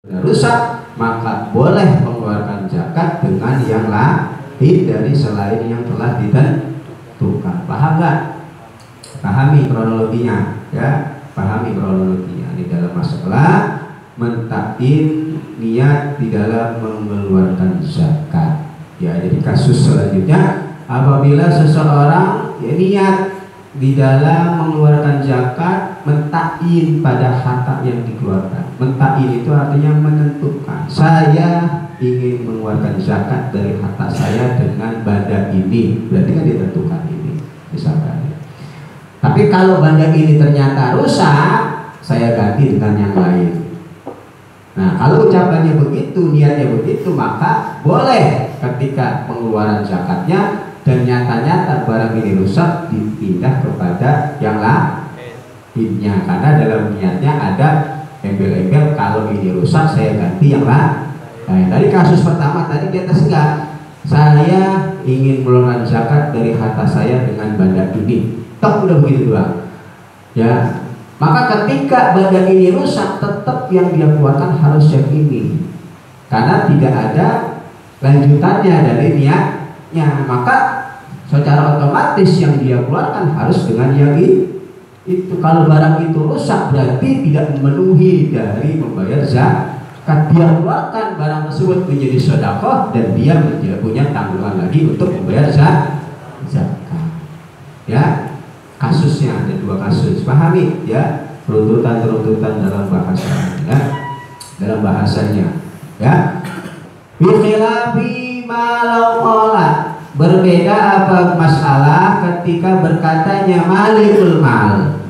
rusak, maka boleh mengeluarkan zakat dengan yang lain dari selain yang telah ditentukan. Paham nggak? Pahami kronologinya, ya. Pahami kronologinya. Ini dalam masalah mentakin niat di dalam mengeluarkan zakat. Ya, jadi kasus selanjutnya apabila seseorang ya, niat di dalam mengeluarkan zakat mentakin pada harta yang dikeluarkan. Mentakin itu artinya menentukan. Saya ingin mengeluarkan zakat dari harta saya dengan benda ini. Berarti kan ditentukan ini, misalkan. Tapi kalau benda ini ternyata rusak, saya ganti dengan yang lain. Nah, kalau ucapannya begitu, niatnya begitu, maka boleh ketika pengeluaran zakatnya dan nyata-nyata barang ini rusak dipindah kepada yang lainnya, karena dalam niatnya ada embel-embel kalau ini rusak saya ganti yang lain. Nah, dari kasus pertama tadi di atas enggak, saya ingin mengeluarkan zakat dari harta saya dengan benda ini, toh udah begitu doang, ya. Maka ketika benda ini rusak, tetap yang dia keluarkan harus yang ini, karena tidak ada lanjutannya dari niatnya. Maka secara otomatis yang dia keluarkan harus dengan yang itu. Kalau barang itu rusak berarti tidak memenuhi dari membayar zakat. Dia keluarkan barang tersebut menjadi sedekah dan dia tidak punya tanggungan lagi untuk membayar zakat. Ya, kasusnya ada dua kasus. Pahami ya, runtutan dalam bahasanya, ya. Dalam bahasanya, ya. Bikhilafi malau qala, berbeda apa masalah ketika berkatanya malikul mal.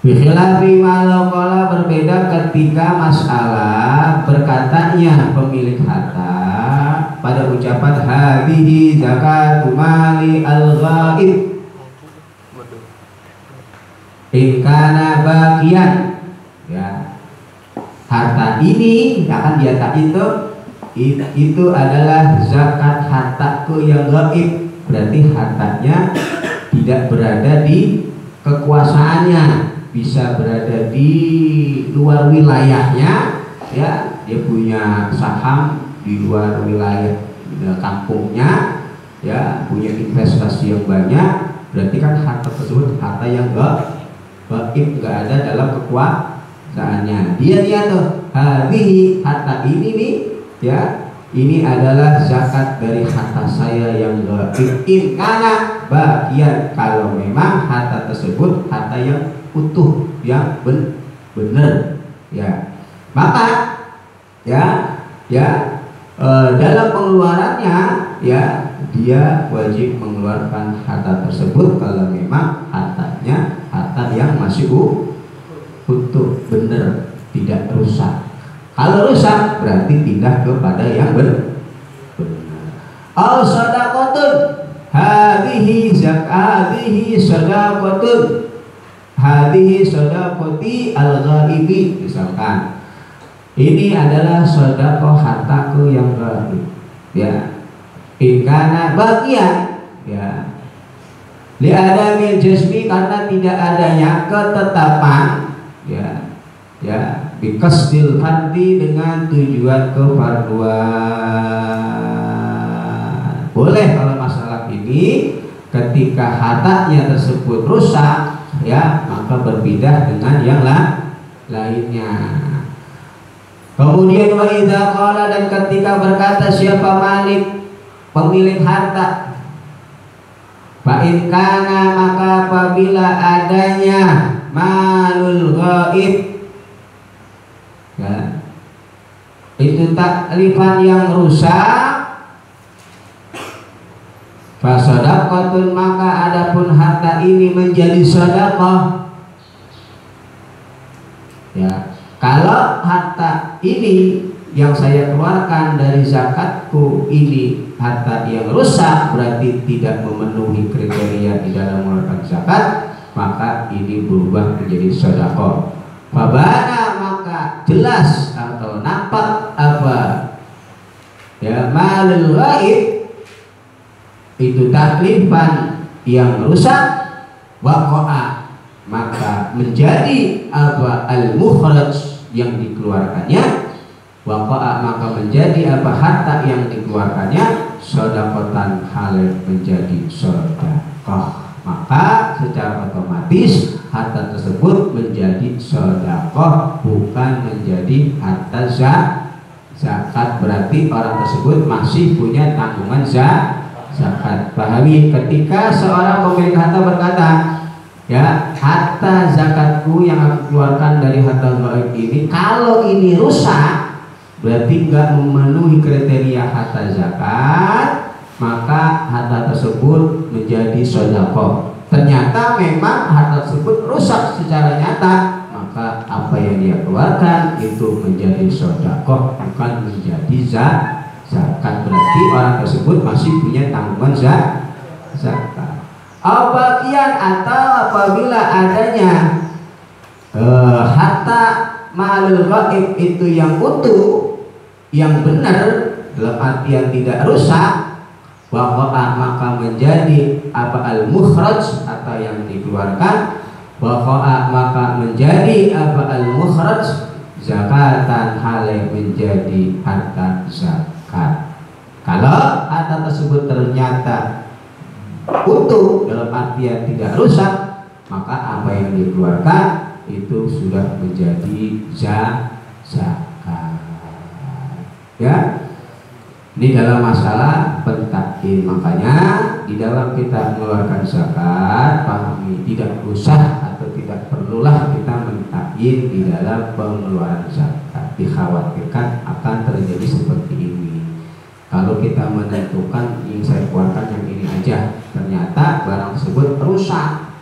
Bikhilafi malau qala, berbeda ketika masalah berkatanya pemilik harta pada ucapan hadhihi zakatu mali al-ghaib in kana baqiyan, ya. Harta ini akan diatakan itu adalah zakat hartaku yang gaib, berarti hartanya tidak berada di kekuasaannya, bisa berada di luar wilayahnya, ya. Dia punya saham di luar wilayah kampungnya, ya, punya investasi yang banyak, berarti kan harta tersebut harta yang gaib, nggak ada dalam kekuasaannya. Dia lihat tuh, hadhihi, harta ini nih, ya, ini adalah zakat dari harta saya yang gaib. In kana bagian, kalau memang harta tersebut harta yang utuh, yang benar, ya. Maka dalam pengeluarannya, ya, dia wajib mengeluarkan harta tersebut kalau memang hartanya harta yang masih utuh, benar, tidak rusak. Kalau rusak berarti pindah kepada yang benar. Al sadaqatun, hadhihi zakatihi sadaqatun, hadhihi sadaqati al-ghaibi, misalkan ini adalah sedekah hartaku yang gaib, ya. Ikana bagian, ya. Li adamil jasmi, karena tidak adanya ketetapan, ya, ya. Bikasdil fardi, dengan tujuan kefarduan. Boleh kalau masalah ini ketika hartanya tersebut rusak, ya, maka berpindah dengan yang lainnya. Kemudian wa idza qala, dan ketika berkata siapa malik, pemilik harta, fa in kana, maka apabila adanya malul ghaib, ya, itu taklifan yang rusak, fa sadaqatun, maka adapun harta ini menjadi sedekah, ya. Kalau harta ini yang saya keluarkan dari zakatku ini harta yang rusak, berarti tidak memenuhi kriteria di dalam mengeluarkan zakat, maka ini berubah menjadi sedekah. Fabana, maka jelas atau nampak apa, ya, malul ghaib itu taklifan yang rusak, waqa'a, maka menjadi apa, al-mukhraj, yang dikeluarkannya waqa'a maka menjadi apa harta yang dikeluarkannya sodakotan halal menjadi sodakoh, maka secara otomatis harta tersebut menjadi sodakoh, bukan menjadi harta zakat. Berarti orang tersebut masih punya tanggungan zakat. Pahami, ketika seorang pemilik harta berkata, ya, harta zakatku yang aku keluarkan dari harta gaib ini, kalau ini rusak berarti nggak memenuhi kriteria harta zakat, maka harta tersebut menjadi sedekah. Ternyata memang harta tersebut rusak secara nyata, maka apa yang dia keluarkan itu menjadi sedekah, bukan menjadi zakat. Berarti orang tersebut masih punya tanggungan zakat. Abagian atau apabila adanya harta malul gaib itu yang utuh, yang benar, dalam artian tidak rusak, waqa'a maka menjadi apa al-mukhraj atau yang dikeluarkan, waqa'a maka menjadi apa al-mukhraj zakatan halal menjadi harta zakat. Kalau harta tersebut ternyata utuh, dalam artian tidak rusak, maka apa yang dikeluarkan itu sudah menjadi zakat. Ya, ini dalam masalah pentakyin. Makanya di dalam kita mengeluarkan zakat, pahami tidak usah atau tidak perlulah kita mentakyin di dalam pengeluaran zakat. Dikhawatirkan akan terjadi seperti ini. Kalau kita menentukan ingin saya keluarkan yang ini aja, ternyata barang tersebut rusak,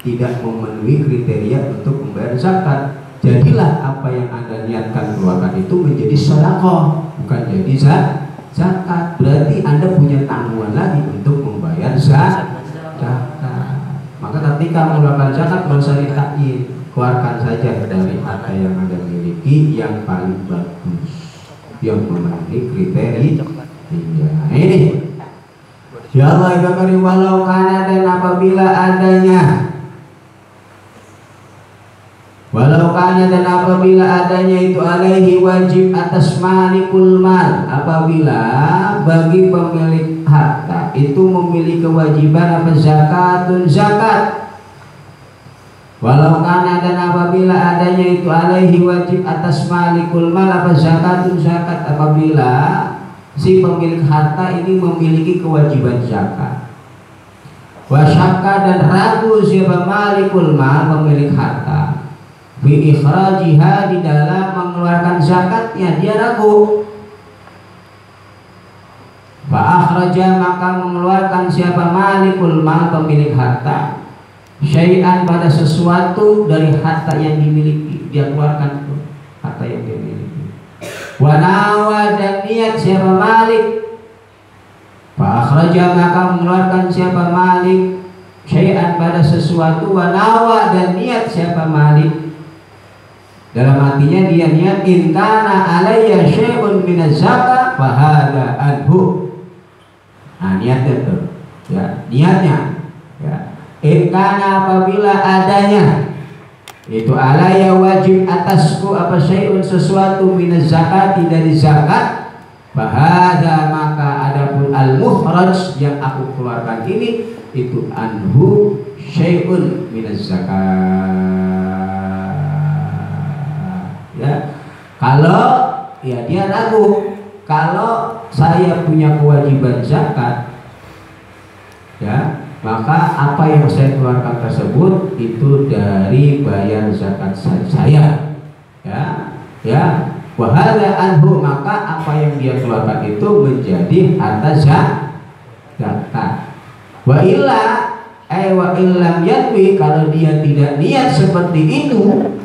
tidak memenuhi kriteria untuk membayar zakat, jadilah apa yang Anda niatkan keluarkan itu menjadi sedekah, bukan jadi zakat. Berarti Anda punya tanggungan lagi untuk membayar zakat. Maka ketika mengeluarkan zakat tidak usah ditakyin, keluarkan saja dari harta yang Anda miliki yang paling bagus, yang memenuhi kriteria. Ini ya Allah ibakari walau kana, dan apabila adanya, walau kana dan apabila adanya itu alaihi wajib atas malikul mal, apabila bagi pemilik harta itu memiliki kewajiban apa zakatun zakat. Walau kana dan apabila adanya itu alaihi wajib atas malikul mal apa zakatun zakat, apabila si pemilik harta ini memiliki kewajiban zakat. Wasyakka dan ragu siapa malikul mal pemilik harta bi ikhrajiha di dalam mengeluarkan zakatnya, dia ragu. Fa akhraja maka mengeluarkan siapa malikul mal pemilik harta syai'an pada sesuatu dari harta yang dimiliki, dia keluarkan itu harta yang dia miliki. Wa nawa dan niat siapa malik, fa akhraja maka mengeluarkan siapa malik syai'an pada sesuatu, wa nawa dan niat siapa malik, dalam artinya dia niat in kana alayya syai'un minaz zakat fa hadza anhu. Nah, niatnya tuh, ya, niatnya, ya, in kana apabila adanya itu alayya wajib atasku apa syai'un sesuatu minaz zakati dari zakat, fa hadza maka adapun al mukhraj yang aku keluarkan ini itu anhu syai'un minaz zakat. Ya, kalau ya dia ragu, kalau saya punya kewajiban zakat, ya, maka apa yang saya keluarkan tersebut itu dari bayar zakat saya, ya, wahada anhu maka apa yang dia keluarkan itu menjadi harta zakat. Wa illa wa illam yatwi, kalau dia tidak niat seperti itu,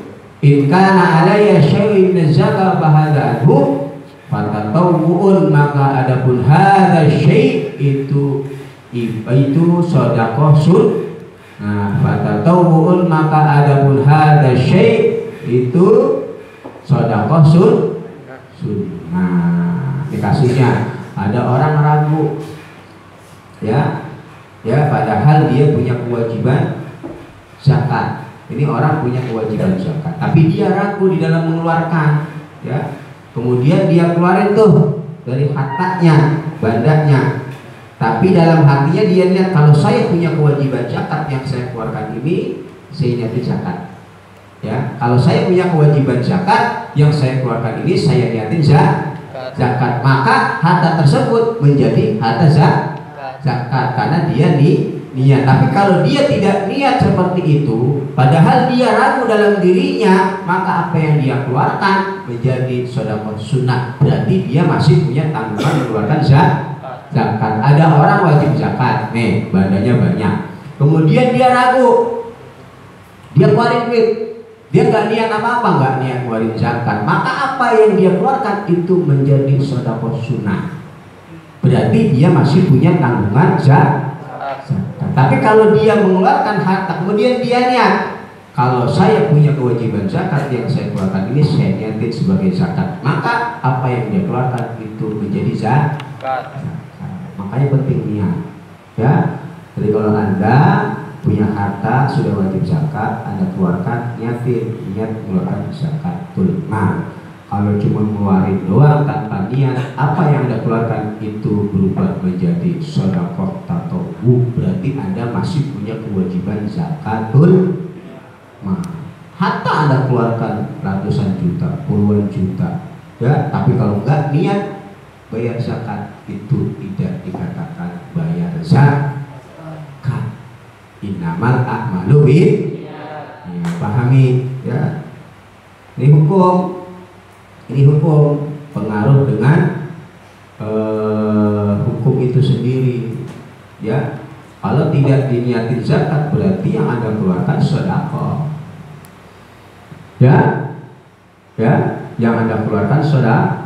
in kana alayya syai'un min zakat fa hadza anhu fatatawwu'un maka adapun hadza syai' itu sedekah sun. Nah, fatatawwu'un maka adapun hadza syai' itu sedekah sun. Nah, ini kasusnya ada orang ragu, ya, padahal dia punya kewajiban zakat. Ini orang punya kewajiban zakat, tapi dia ragu di dalam mengeluarkan, ya. kemudian dia keluarin tuh dari hartanya, bandanya. Tapi dalam hatinya dia lihat, kalau saya punya kewajiban zakat yang saya keluarkan ini, saya niatin zakat. Ya, kalau saya punya kewajiban zakat yang saya keluarkan ini, saya niatin zakat. Maka harta tersebut menjadi harta zakat karena dia niat. Tapi kalau dia tidak niat seperti itu, padahal dia ragu dalam dirinya, maka apa yang dia keluarkan menjadi sedekah sunnah. Berarti dia masih punya tanggungan mengeluarkan zakat. Ada orang wajib zakat, nih bandanya banyak. Kemudian dia ragu, dia keluarin duit, dia nggak niat apa-apa, nggak niat keluarin zakat. Maka apa yang dia keluarkan itu menjadi sedekah sunnah. Berarti dia masih punya tanggungan zakat. Tapi kalau dia mengeluarkan harta, kemudian dia niat, kalau saya punya kewajiban zakat yang saya keluarkan ini, saya niatin sebagai zakat. Maka apa yang dia keluarkan itu menjadi zakat. Makanya penting niat. Ya, jadi kalau Anda punya harta sudah wajib zakat, Anda keluarkan, niatin, niat mengeluarkan zakat. Nah, kalau cuma ngeluarin doang tanpa niat, apa yang Anda keluarkan itu berubah menjadi sedekah tatawwu, berarti Anda masih punya kewajiban zakatul mal. Hatta Anda keluarkan ratusan juta, puluhan juta, ya, tapi kalau enggak niat bayar zakat, itu tidak dikatakan bayar zakat. Innamal a'malu binniyat. Ya, pahami ya. Ini hukum pengaruh dengan hukum itu sendiri. Ya, kalau tidak diniatin zakat berarti yang Anda keluarkan sedekah. Ya, yang Anda keluarkan sedekah.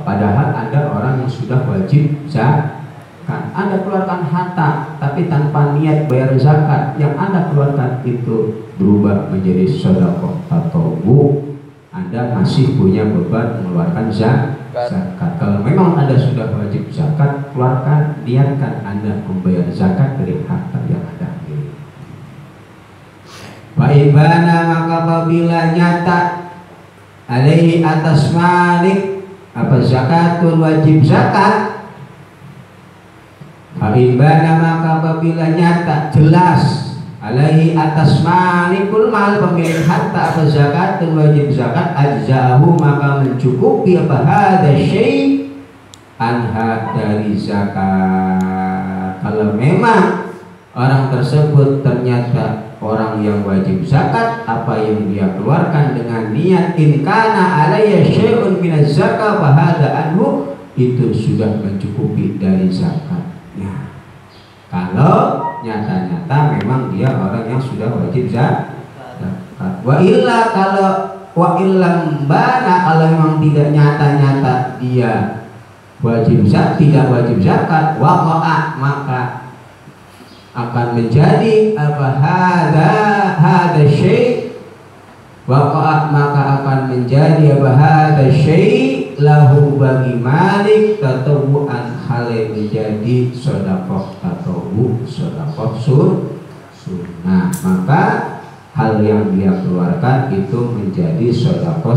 Padahal Anda orang yang sudah wajib zakat. Anda keluarkan harta tapi tanpa niat bayar zakat, yang Anda keluarkan itu berubah menjadi sedekah tatawwu. Anda masih punya beban mengeluarkan zakat. Kalau memang Anda sudah wajib zakat, keluarkan, niatkan Anda membayar zakat dari harta yang Anda miliki. Wa ibana, maka apabila nyata alaihi atas malik apa zakatul wajib zakat. Fa ibana, maka apabila nyata jelas alaihi atas malikul mal pemilik harta apa zakat dan wajib zakat, ajzahu maka mencukupi apa hada syai anha dari zakat. Kalau memang orang tersebut ternyata orang yang wajib zakat, apa yang dia keluarkan dengan niat in kana alayya syai'un minaz zakat fa hada anhu, itu sudah mencukupi dari zakatnya. Kalau nyata-nyata memang dia orang yang sudah wajib zakat. Wa illa, kalau wa illam bana, kalau memang tidak nyata-nyata dia wajib zakat, tidak wajib zakat, waqa'a, maka akan menjadi apa hada syai', waqa'a, maka akan menjadi apa hada syai' lahu bagi malik tatawu'an, hal yang menjadi sedekah tatawwu, sedekah sunnah. Maka hal yang dia keluarkan itu menjadi sedekah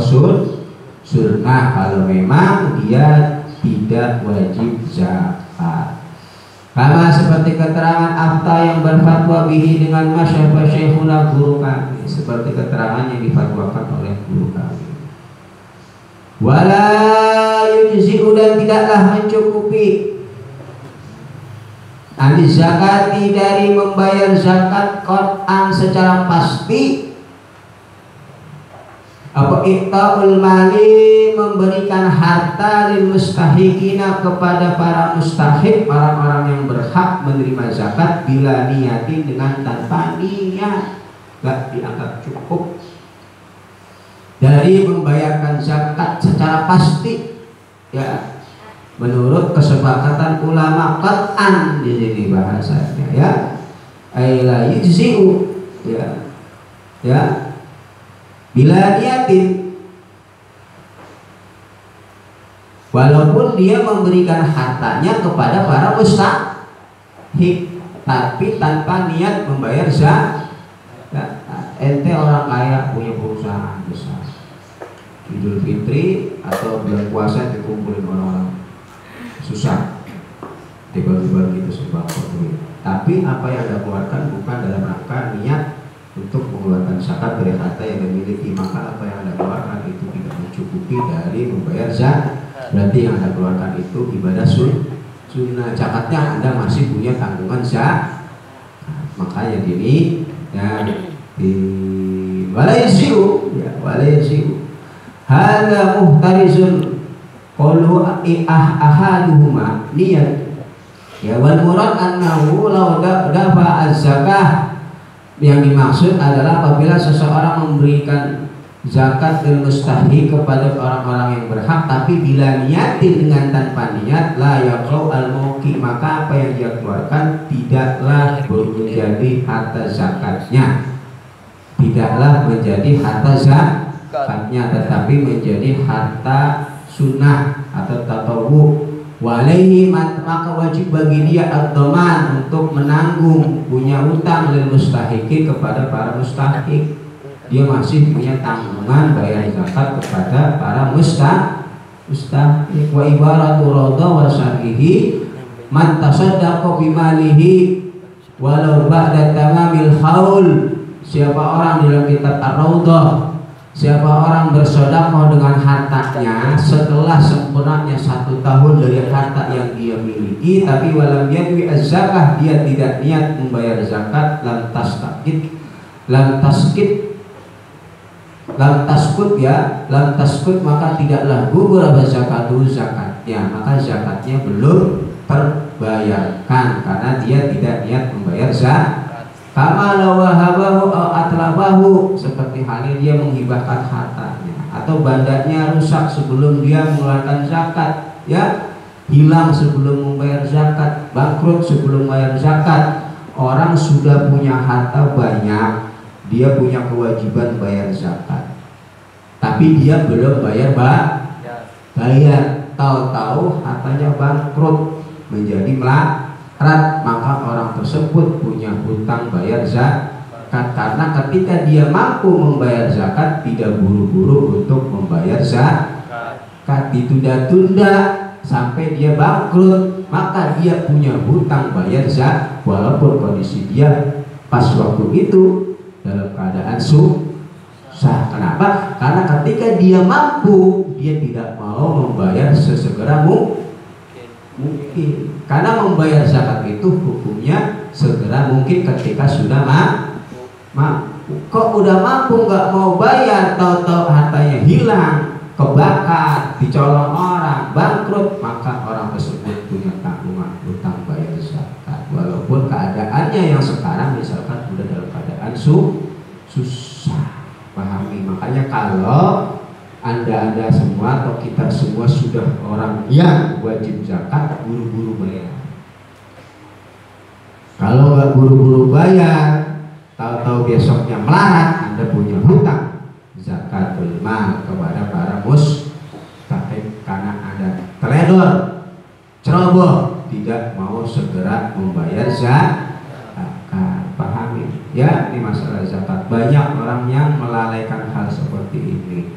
sunnah kalau memang dia tidak wajib zakat. Karena seperti keterangan afta yang berfatwa bihi dengan masyafah syekhuna, guru kami, seperti keterangan yang difatwakan oleh guru kami. Wala yujzi'u, dan tidaklah mencukupi anis zakati, dari membayar zakat qat'an secara pasti, apa iqta'ul mali, memberikan harta lil mustahiqina, kepada para mustahik, orang-orang yang berhak menerima zakat, bila niatin, dengan tanpa niat, gak dianggap cukup dari membayarkan zakat secara pasti, ya, menurut kesepakatan ulama qat'an di sini bahasanya, ya, aila yujzi'u, ya, bila niatin, walaupun dia memberikan hartanya kepada para mustahik, tapi tanpa niat membayar zakat. Ente orang kaya punya perusahaan besar, Idul Fitri atau bulan puasa dikumpulin orang-orang susah, dibagi-bagi itu sembako duit. Tapi apa yang Anda keluarkan bukan dalam rangka niat untuk mengeluarkan zakat dari harta yang dimiliki, maka apa yang Anda keluarkan itu tidak mencukupi dari membayar zakat. Berarti yang Anda keluarkan itu ibadah sunnah. Zakatnya Anda masih punya tanggungan zakat. Makanya gini ya, di walaysiu ya, walaysiu hada muhtarizun qalu ahaduhuma niyat ya, wal murad annahu law dafa az-zakah, yang dimaksud adalah apabila seseorang memberikan zakat dan mustahik kepada orang-orang yang berhak, tapi bila niatin dengan tanpa niat, la yaqau al-mauqi, maka apa yang dia keluarkan tidaklah menjadi harta zakatnya, tidaklah menjadi harta zakatnya, tetapi menjadi harta sunnah atau tatawu. Walaihi, maka wajib bagi dia ad-dhaman, untuk menanggung, punya utang lil mustahiki, kepada para mustahik. Dia masih punya tanggungan bayar zakat kepada para mustahik. Wa ibaratu radha wa syar'ihi man tasaddaqa bimalihi walau ba'da tamamil haul. Siapa orang dalam kitab Ar-Raudhah, siapa orang bersedekah dengan hartanya setelah sempurnanya 1 tahun dari harta yang dia miliki, tapi walam yanwi az-zakah, dia tidak niat membayar zakat, lam taskut, maka tidaklah gugur zakatu, zakatnya, maka zakatnya belum terbayarkan karena dia tidak niat membayar zakat. Kama lawahabahu atlabahu, seperti halnya dia menghibahkan hartanya atau bandanya rusak sebelum dia mengeluarkan zakat, ya, hilang sebelum membayar zakat, bangkrut sebelum membayar zakat. Orang sudah punya harta banyak, dia punya kewajiban bayar zakat, tapi dia belum bayar tahu-tahu hartanya bangkrut menjadi melarat, maka orang tersebut punya hutang bayar zakat, karena ketika dia mampu membayar zakat tidak buru-buru untuk membayar zakat, ditunda-tunda sampai dia bangkrut, maka dia punya hutang bayar zakat walaupun kondisi dia pas waktu itu dalam keadaan susah. Kenapa? Karena ketika dia mampu, dia tidak mau membayar sesegera mungkin. Karena membayar zakat itu hukumnya segera mungkin ketika sudah mampu. Kok udah mampu nggak mau bayar, tahu-tahu hartanya hilang, kebakar, dicolong orang, bangkrut, maka orang tersebut punya tanggungan hutang bayar zakat walaupun keadaannya yang sekarang misalkan udah dalam keadaan susah. Pahami. Makanya kalau Anda semua atau kita semua sudah orang yang wajib zakat, buru-buru bayar. Kalau nggak buru-buru bayar, tahu-tahu besoknya melarat, Anda punya hutang zakatul mal kepada para mustahik karena Anda teledor, ceroboh, tidak mau segera membayar zakat. Pahami ya, ini masalah zakat. Banyak orang yang melalaikan hal seperti ini.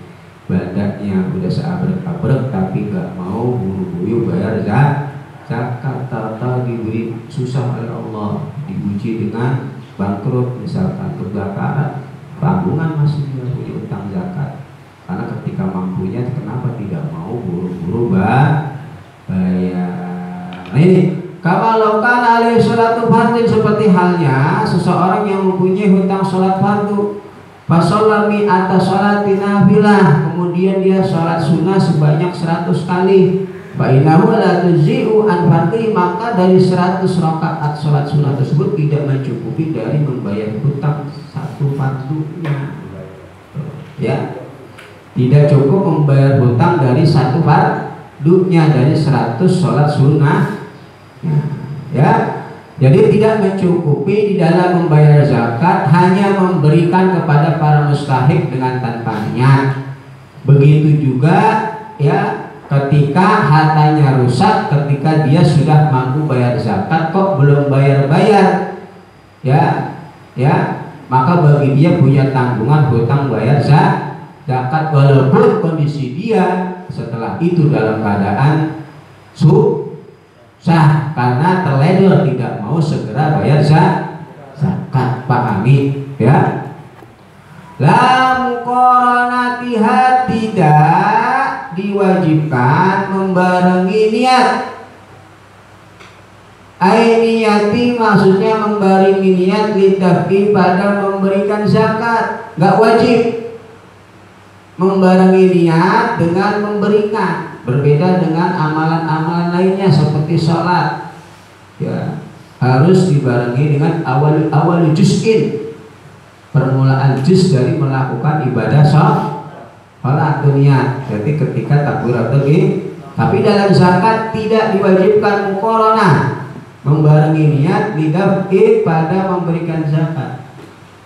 Badannya udah seabrek-abrek tapi nggak mau buru-buru bayar zakat, tahu-tahu diberi susah oleh Allah, diuji dengan bangkrut, misalkan kebakaran, tanggungan masih punya utang zakat. Karena ketika mampunya, kenapa tidak mau buru-buru bayar? Nah ini kalau kana alaihi sholatu fardhin, seperti halnya seseorang yang mempunyai hutang sholat fardu, fasholami atas sholatin nafilah, kemudian dia sholat sunnah sebanyak 100 kali, fa innahu la tujzi'u an fardhi, maka dari 100 rakaat sholat sunnah tersebut tidak mencukupi dari membayar hutang satu fardunya. Ya, tidak cukup membayar hutang dari satu fardunya, dari 100 sholat sunnah. Ya, jadi tidak mencukupi di dalam membayar zakat, hanya memberikan kepada para mustahik dengan tanpa niat. Begitu juga ya, ketika hartanya rusak, ketika dia sudah mampu bayar zakat kok belum bayar-bayar, ya, maka bagi dia punya tanggungan hutang bayar zakat walaupun kondisi dia setelah itu dalam keadaan susah karena terledor tidak mau segera bayar zakat. Pahami ya? La muqaranatiha, tidak diwajibkan membarengi niat. Niyati maksudnya membarengi niat lidafi pada memberikan zakat, nggak wajib membarengi niat dengan memberikan. Berbeda dengan amalan-amalan lainnya seperti sholat, ya harus dibarengi dengan awal juz'in, permulaan juz dari melakukan ibadah sholat niat. Jadi ketika takbiratul ihram. Tapi dalam zakat tidak diwajibkan muqaranah, membarengi niat lidafi pada memberikan zakat.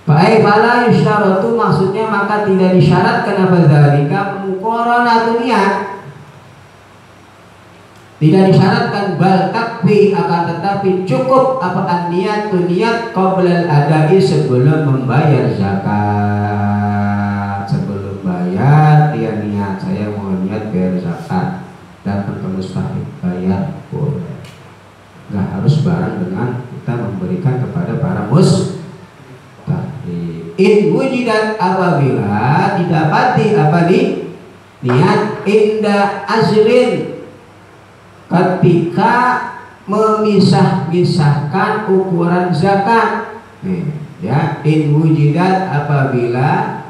Baik, fala yusyaratu, maksudnya maka tidak disyaratkan apa dzalika muqaranatun niat. Tidak disyaratkan, bal takfi, akan tetapi cukup apa niat qabla al-adai, sebelum membayar zakat. Sebelum bayar dia niat, saya mau niat bayar zakat, datang ke mustahik bayar boleh. Nggak harus bareng dengan kita memberikan kepada para mustahik. In wujidat, apabila didapati apa nih niat inda azrin, ketika memisah-misahkan ukuran zakat. Ya, in wujidat, apabila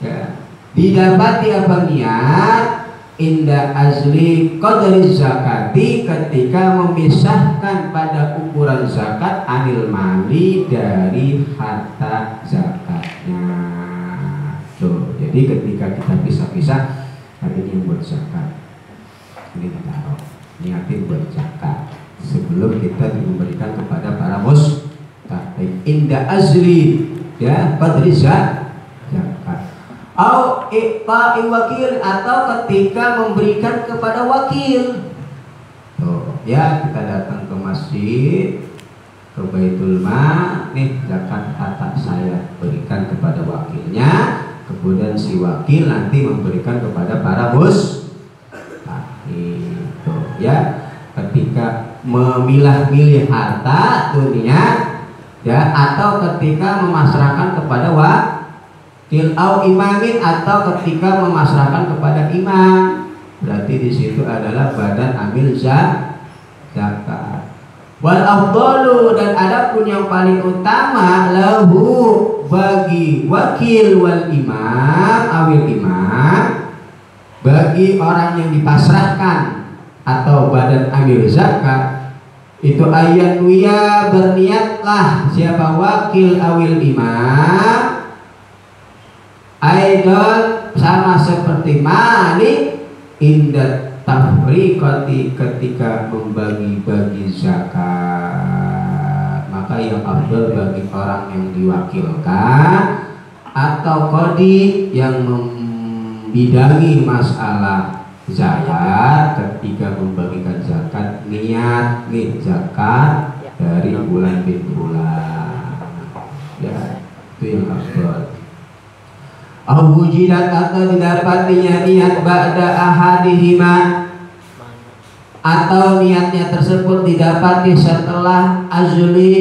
ya, didapati apa niat inda azli qadri zakati, ketika memisahkan pada ukuran zakat anil mali, dari harta zakatnya. Tuh, jadi ketika kita pisah-pisah, hari ini buat zakat, ini kita taruh, niatin buat zakat sebelum kita memberikan kepada para mustahik inda azli, ya qadri zakat. Au iqta'i wakil, atau ketika memberikan kepada wakil. Tuh, ya kita datang ke masjid, ke Baitul Mal, nih zakat harta saya berikan kepada wakilnya, kemudian si wakil nanti memberikan kepada para mustahik. Tuh, ya ketika memilah-milih harta dunia, ya, atau ketika memasrahkan kepada wakil au imamin, atau ketika memasrahkan kepada imam, berarti di situ adalah badan amil zakat. Wal afdalu, dan adapun yang paling utama, lahu, bagi wakil wal imam awil imam, bagi orang yang dipasrahkan atau badan amil zakat, itu ayat wiya, berniatlah siapa wakil awil imam, aidon, sama seperti malik indat tafriqati, ketika membagi-bagi zakat. Maka yang afdal bagi orang yang diwakilkan atau qadi yang membidangi masalah zakat, ketika membagikan zakat niat nih zakat dari bulan bin bulan, ya itu yang afdal. Wujidat, atau didapatinya niat ba'da ahadihima, atau niatnya tersebut didapati setelah azli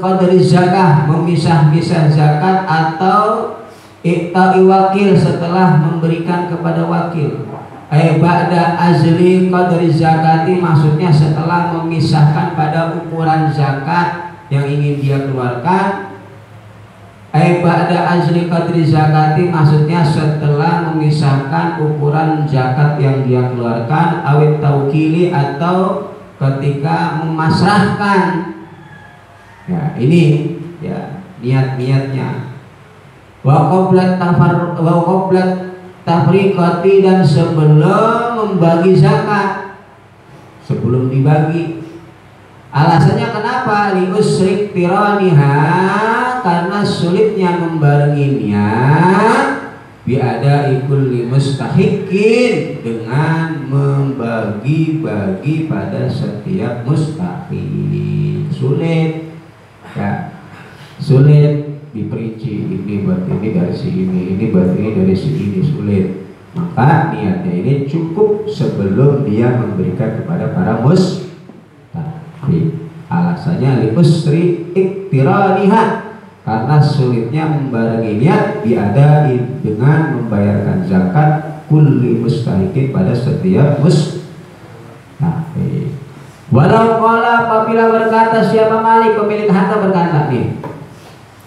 qadri zakah, memisah-misah zakat, atau iqta'i wakil, setelah memberikan kepada wakil. Ba'da azli qadri zakati, maksudnya setelah memisahkan pada ukuran zakat yang ingin dia keluarkan. Ba'da azli qadri zakati, maksudnya setelah memisahkan ukuran zakat yang dia keluarkan. Awit taukili, atau ketika memasrahkan. Ya, ini ya niat-niatnya. Wa qablat tafriqati, dan sebelum membagi zakat, sebelum dibagi. Alasannya kenapa? Li usrik tiraniha, karena sulitnya membarenginya, biada kulli mustahikin, dengan membagi-bagi pada setiap mustahik. Sulit ya, sulit diperinci, ini buat ini dari si ini buat ini dari si ini, sulit. Maka niatnya ini cukup sebelum dia memberikan kepada para mustahik. Alasannya liusri iktiraniha, karena sulitnya membarengi niat diadai dengan membayarkan zakat kulli mustahikin pada setiap mustahik. Walau qala, apabila berkata siapa Malik, pemilik harta berkata nih,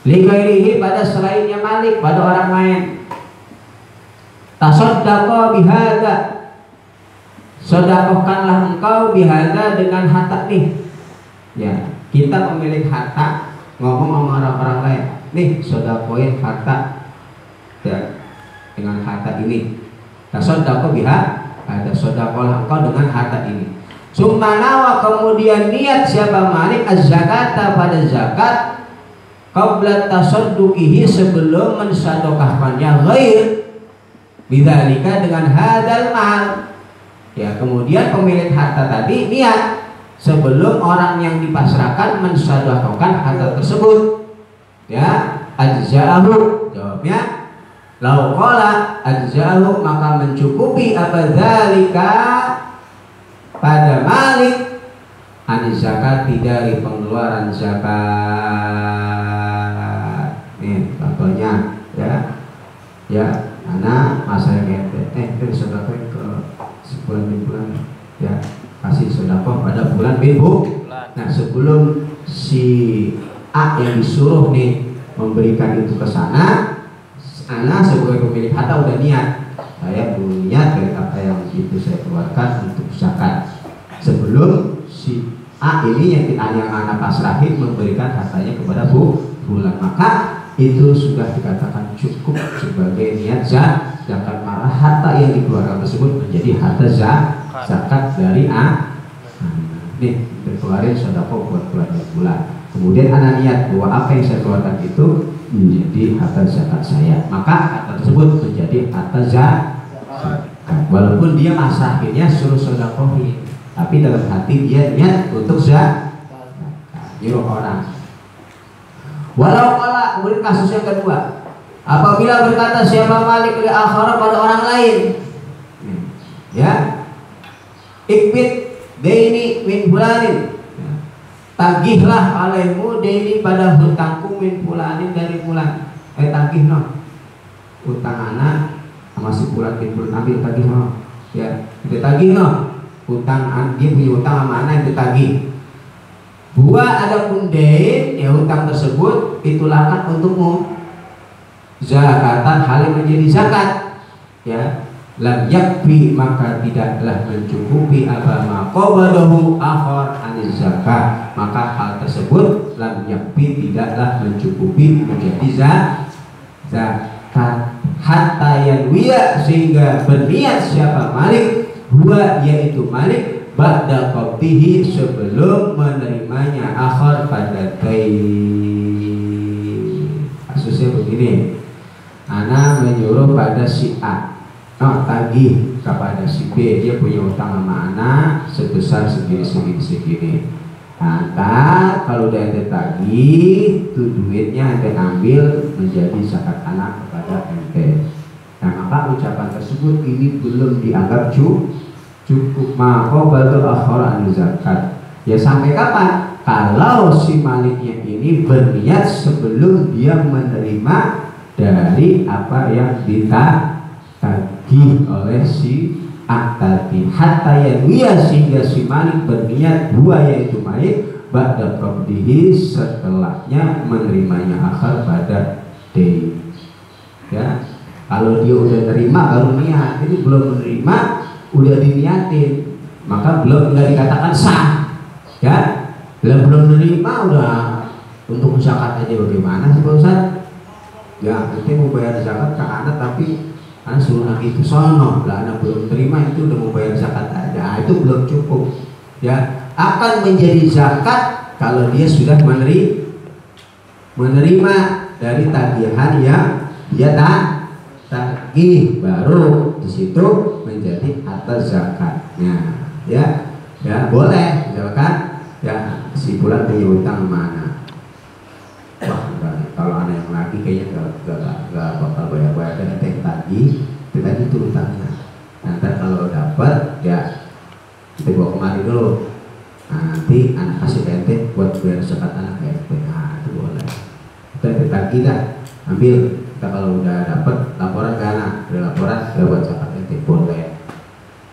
li ghairihi, pada selainnya Malik, pada orang lain, tasaddaqa bihadza, sedekahkanlah engkau bihadza, dengan harta nih. Ya, kita pemilik harta ngomong sama orang-orang lain, nih sedekahin harta ya dengan harta ini. Tasaddaqa biha, ada sedekahlah engkau dengan harta ini. Sumanawa, kemudian niat siapa Malik az-zakata, pada zakat, qabla tasadduqihi, sebelum mensedekahkannya, ghair bidzalika, dengan hadal mal. Ya, kemudian pemilik harta tadi niat sebelum orang yang dipasrahkan mensedekahkan harta tersebut. Ya, ajza'ahu, jawabnya lau qala ajza'ahu, maka mencukupi apa dzalika, pada Malik, anis zakat, dari pengeluaran zakat. Nih contohnya ya anak masa ente sedekah ke sebulan ya, kasih sedekah pada bulan minggu. Nah, sebelum si A yang disuruh nih memberikan itu ke sana, anak sebagai pemilik harta udah niat, saya punya niat dari apa yang itu saya keluarkan untuk zakat, sebelum si A ini yang anak pasrahin memberikan hartanya kepada bulan, maka itu sudah dikatakan cukup sebagai niat zakat. Malah harta yang dikeluarkan tersebut menjadi harta zakat dari A. Nih dikeluarin sedekah buat bulan. Kemudian anak niat bahwa apa yang saya keluarkan itu menjadi harta zakat saya, maka harta tersebut menjadi harta zakat. Walaupun dia masakinnya suruh sedekahin, tapi dalam hati dia niat untuk zakat, nyuruh orang. Walau qala, kemudian kasus yang kedua, apabila berkata siapa Malik li akhara, pada orang lain, ya, ikbit daini min fulanin, tagihlah alaimu daini, pada hutangku min fulanin, dari fulan. Tagih no, utang anak sama si fulan bin fulan, ambil tagih no, ya, itu tagih no. Utang, dia punya utang sama anak, itu tagih. Buah ada pundain, ya utang tersebut itulakan untukmu zakatan, hal yang menjadi zakat, ya. Lam yakfi, maka tidaklah mencukupi apa maqabadahu akhar anis zakat, maka hal tersebut lam yakfi, tidaklah mencukupi menjadi zakat, hatta yanwiya, sehingga berniat siapa Malik, huwa, yaitu Malik, ba'da qabdihi, sebelum menerimanya, akhar pada kasusnya begini, ana menyuruh pada si A, tagih kepada si B, dia punya utang sama anak sebesar segini. Nah, kalau udah ente tagih, itu duitnya ente ambil menjadi zakat anak kepada ente. Nah, maka ucapan tersebut ini belum dianggap cukup, maqabatu akhar an zakat. Ya, sampai kapan? Kalau si Maliknya ini berniat sebelum dia menerima dari apa yang ditagih oleh si A tadi, hatta yanwiya, sehingga si Malik berniat, dua yaitu Malik, ba'da qabdihi, setelahnya menerimanya, akhar pada D. Ya, kalau dia udah nerima baru niat, ini belum menerima udah diniatin, maka belum, nggak dikatakan sah. Ya, belum menerima udah untuk zakat aja bagaimana sih Pak Ustaz? Ya, nanti mau bayar zakat ke anak, tapi anak suruh nagih ke sono, lah anak belum terima, itu udah mau bayar zakat aja, itu belum cukup. Ya, akan menjadi zakat kalau dia sudah menerima dari tagihan yang dia tagih, baru di situ menjadi harta zakatnya. Ya, boleh, misalkan ya si bulan punya utang mana? Wah, kalau anak yang kemari dulu. Nah, nanti anak kasih ke ente buat bayar zakat anak ke ente. Nah, itu boleh. Kita tagih dah, ambil. Kita kalau udah dapat laporan ke anak, udah laporan ya buat zakat ente boleh.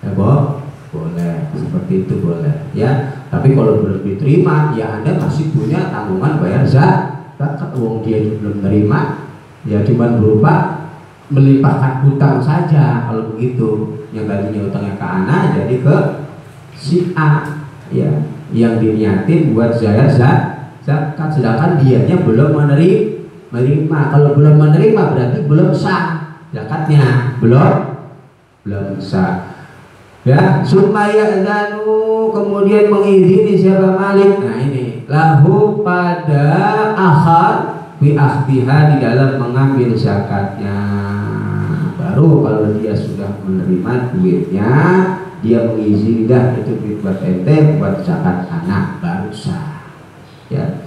Ya boleh, seperti itu boleh. Ya, tapi kalau belum diterima, ya Anda masih punya tanggungan bayar zakat. Uang dia belum terima, ya cuma berupa melimpahkan hutang saja. Kalau begitu, yang tadinya hutangnya ke anak jadi ke si A, ya, yang diniatin buat bayar zakat, sedangkan dianya belum menerima. Kalau belum menerima berarti belum sah zakatnya, belum sah. Ya, supaya zanu kemudian mengizini siapa malik. Nah ini lahu pada akhar bi akhdiha di dalam mengambil zakatnya. Baru kalau dia sudah menerima duitnya, dia mengizini dah itu duit buat ente buat zakat anak, baru sah. Ya,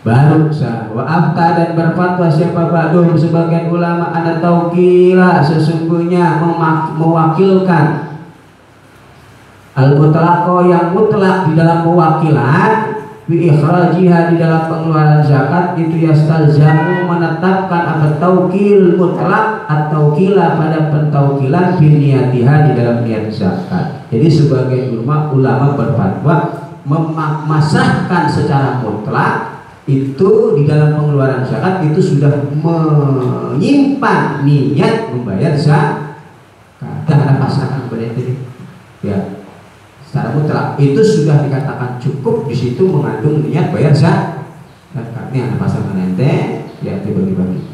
baru sah. Wa afta dan berfatwa siapa ba'dum sebagian ulama ana taukila sesungguhnya mewakilkan al-mutlaqo yang mutlak di dalam pewakilan bi ikhrajiha di dalam pengeluaran zakat itu yastalzamu menetapkan akan taukil mutlak atau kila pada pentaukilan bi niyatiha di dalam niat zakat. Jadi sebagai ulama berfatwa memasrahkan secara mutlak itu di dalam pengeluaran zakat itu sudah menyimpan niat membayar zakat. Jangan pasrahkan kepada itu ya. Secara mutlak itu sudah dikatakan cukup, di situ mengandung niat bayar zakat. Ini ada pasangan ente ya dibagi-bagi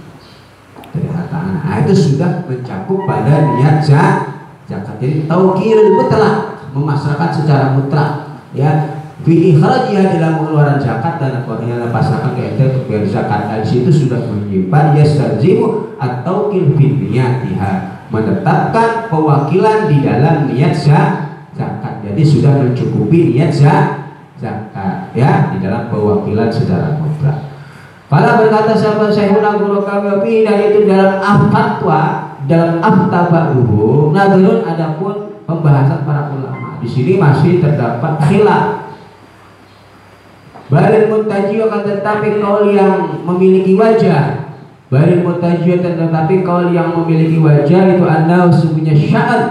dari harta anak. Nah, itu sudah mencakup pada niat zakat. Jadi taukil mutlak, memasrahkan secara mutlak ya. Fi ikhrajiha dalam pengeluaran zakat dan apabila pasrahkan ke ente untuk bayar zakat. Dari situ sudah menyimpan yastazimu atau kilfi niyatiha, menetapkan pewakilan di dalam niat zakat. Jadi sudah mencukupi niat zakat ya di dalam pewakilan secara mutlak. Kalau berkata sahabat Syekhuna guru kami dan itu dalam fatwa dalam aftabahu nadrun adapun pembahasan para ulama. Di sini masih terdapat khilaf. Baril muntajio akan tetapi kaul yang memiliki wajah. Baril muntajio tetapi kaul yang memiliki wajah itu anda sesungguhnya syarat.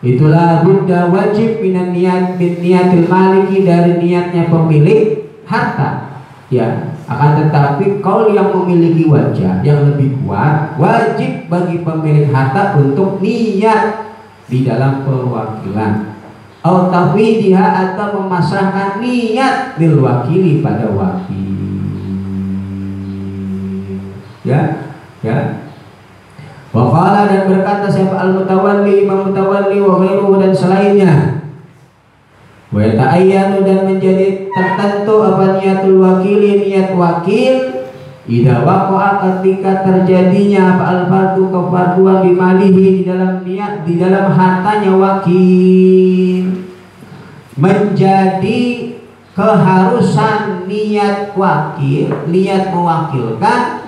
Itulah buddha wajib minan niat bin niatil maliki dari niatnya pemilik harta. Ya, akan tetapi kaul yang memiliki wajah yang lebih kuat wajib bagi pemilik harta untuk niat di dalam perwakilan. Atau tafwidha atau memasrahkan niat bil wakili pada wakil. Ya. Waqala dan berkata siapa al-mutawalli, imam mutawalli wa ghairuhu dan selainnya. Wa ta'ayyanu dan menjadi tertentu apa niatul wakili, niat wakil idza waqa'a ketika terjadinya apa al-fardu kefarduan bimalihi di dalam niat di dalam hartanya wakil. Menjadi keharusan niat wakil, niat mewakilkan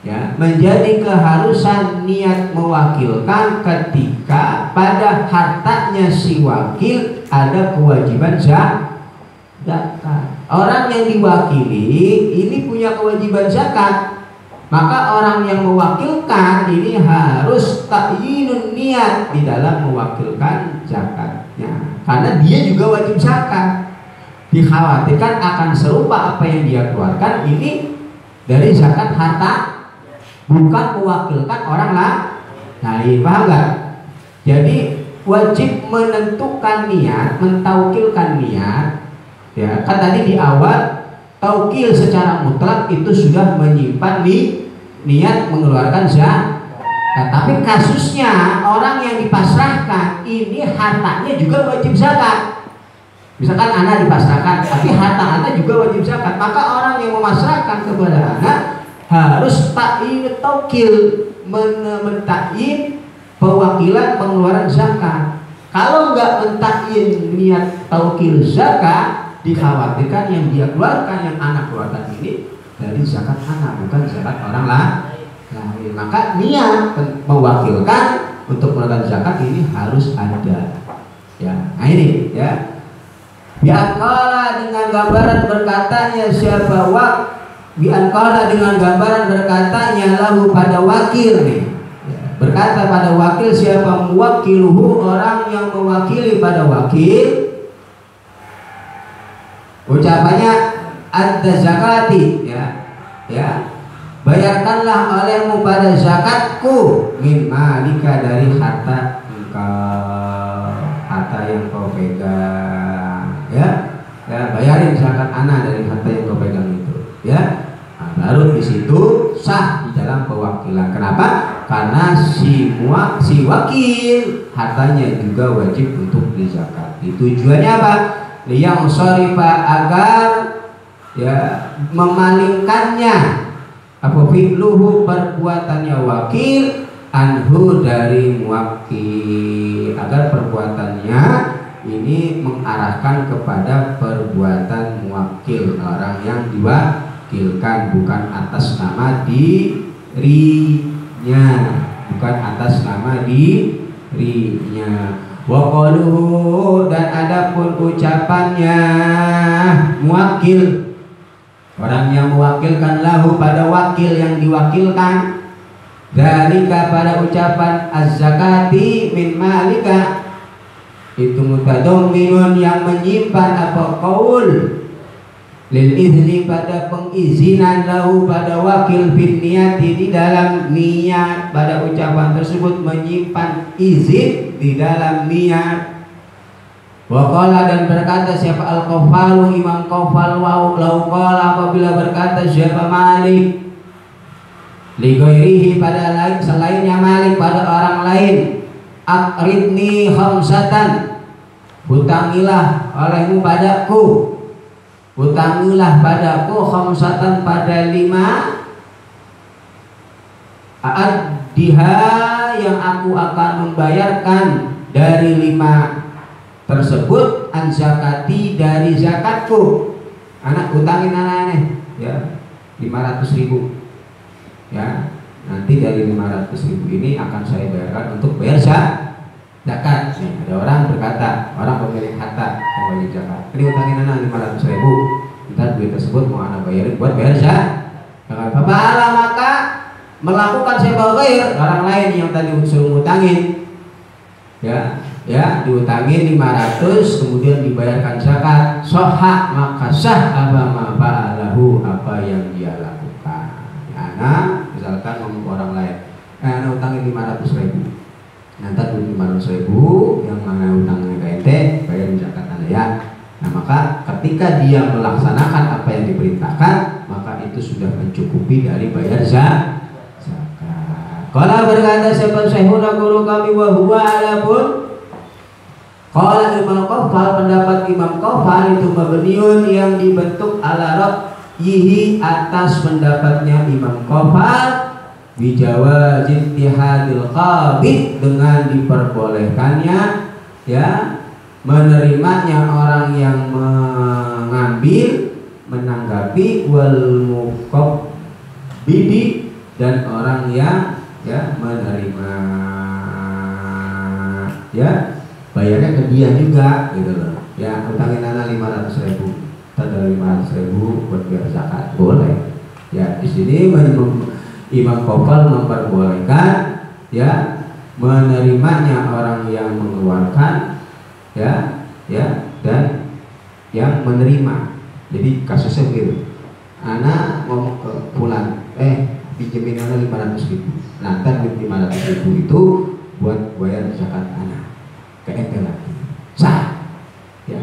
ya, menjadi keharusan niat mewakilkan ketika pada hartanya si wakil ada kewajiban zakat. Orang yang diwakili ini punya kewajiban zakat, maka orang yang mewakilkan ini harus takyinun niat di dalam mewakilkan zakatnya, karena dia juga wajib zakat. Dikhawatirkan akan serupa apa yang dia keluarkan ini dari zakat harta, bukan mewakilkan orang lain, paham nggak? Jadi wajib menentukan niat, mentaukilkan niat. Ya, kan tadi di awal taukil secara mutlak itu sudah menyimpan niat mengeluarkan zakat. Tapi kasusnya orang yang dipasrahkan ini hartanya juga wajib zakat. Misalkan anak dipasrahkan, tapi harta anak juga wajib zakat, maka orang yang memasrahkan kepada anak harus takyin taukil, mentakyin pewakilan pengeluaran zakat. Kalau enggak mentakyin niat taukil zakat, dikhawatirkan yang dia keluarkan, yang anak keluarkan ini dari zakat anak, bukan zakat orang lain. Maka niat mewakilkan untuk mengeluarkan zakat ini harus ada. Ya, nah ini ya. Bi'anqala dengan gambaran berkatanya siapa bi'anqala dengan gambaran berkatanya lahu pada wakil nih. Ya, berkata pada wakil siapa muwakiluhu orang yang mewakili pada wakil. Ucapannya ada zakati ya. Bayarkanlah olehmu pada zakatku min malika dari harta engkau, harta yang kau pegang ya bayarin zakat anak dari harta yang kau pegang itu ya. Nah, baru di situ sah di dalam pewakilan. Kenapa? Karena si wakil hartanya juga wajib untuk dizakati. Tujuannya apa? Liyang shorifa agar ya memalingkannya apa fi'luhu perbuatannya wakil anhu dari muwakil, agar perbuatannya ini mengarahkan kepada perbuatan muwakil, orang yang diwakilkan, bukan atas nama dirinya, bukan atas nama dirinya. Wa qaluhu dan adapun ucapannya muwakil, orang yang mewakilkan lahu pada wakil yang diwakilkan, dzalika pada ucapan az-zakati min malika itu mutadamminun yang menyimpan apa qaul lil izni pada pengizinan lahu pada wakil bin niyati di dalam niat. Pada ucapan tersebut menyimpan izin di dalam niat. Waqala dan berkata siapa al-Qafalu Imam Qafal lau qala apabila berkata siapa Malik li ghairihi pada lain selainnya Malik pada orang lain, aqridni khamsatan hutangilah olehmu padaku, hutangilah padaku khamsatan pada 5 a'addiha yang aku akan membayarkan dari 5 tersebut an zakati dari zakatku. Anak utangin anaknya ya 500.000 ya, nanti dari 500.000 ini akan saya bayarkan untuk bayar zakat. Nah, ada orang berkata, orang pemilik harta yang wajib zakat, ini utangin anak 500.000, ntar duit tersebut mau anak bayarin buat bayar zakat. Bapak maka melakukan sewa ghair orang lain yang tadi suruh utangin ya diutangin 500 kemudian dibayarkan zakat, soha maka sah apa fa'alahu apa yang dia lakukan. Anak misalkan ngomong ke orang lain, anak utangin 500.000, nanti duit 500.000 yang mana utangnya ke ente bayarin zakat anda ya. Nah maka ketika dia melaksanakan apa yang diperintahkan maka itu sudah mencukupi dari bayar zakat. Kalau berkata siapa syekhuna guru kami wa huwa alapun qala Imam Qafal, pendapat Imam Qafal itu mabniun yang dibentuk ala ra'yihi atas pendapatnya Imam Qafal bijawaz ittihadil qabid dengan diperbolehkannya ya menerimanya orang yang mengambil menanggapi wal muqabbidi dan orang yang ya menerima ya bayarnya ke dia juga gitu loh ya. Utangin anak 500.000 tanda 500.000 buat biar zakat boleh ya. Di sini Imam Qafal memperbolehkan ya menerimanya orang yang mengeluarkan ya dan yang menerima. Jadi kasusnya begitu, anak ngomong ke pulang pinjemin anak 500.000, nah ntar 500.000 itu buat bayar zakat anak ke ente lagi sah ya.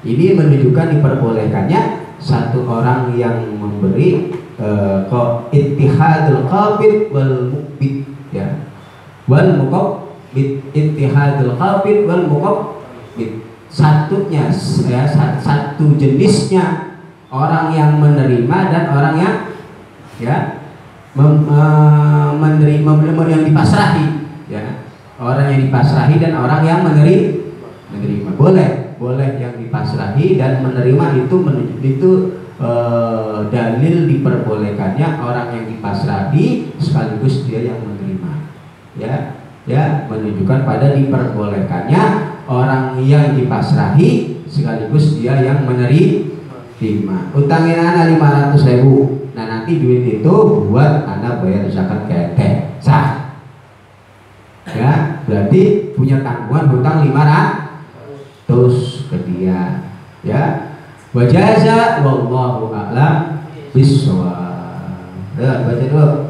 Ini menunjukkan diperbolehkannya satu orang yang memberi ittihadul qabid wal muqbid ya, wal muqabbid, ittihadul qabid wal muqabbid, satunya ya satu jenisnya orang yang menerima dan orang yang ya menerima yang dipasrahi ya, orang yang dipasrahi dan orang yang menerima boleh yang dipasrahi dan menerima itu dalil diperbolehkannya orang yang dipasrahi sekaligus dia yang menerima ya menunjukkan pada diperbolehkannya orang yang dipasrahi sekaligus dia yang menerima. Utangin anak 500.000. Nah nanti duit itu buat anak bayar zakat ketek sah. Ya, berarti punya tanggungan hutang 500 ke dia. Ya, wajaza wallahu a'lam bishawab. Baca dulu.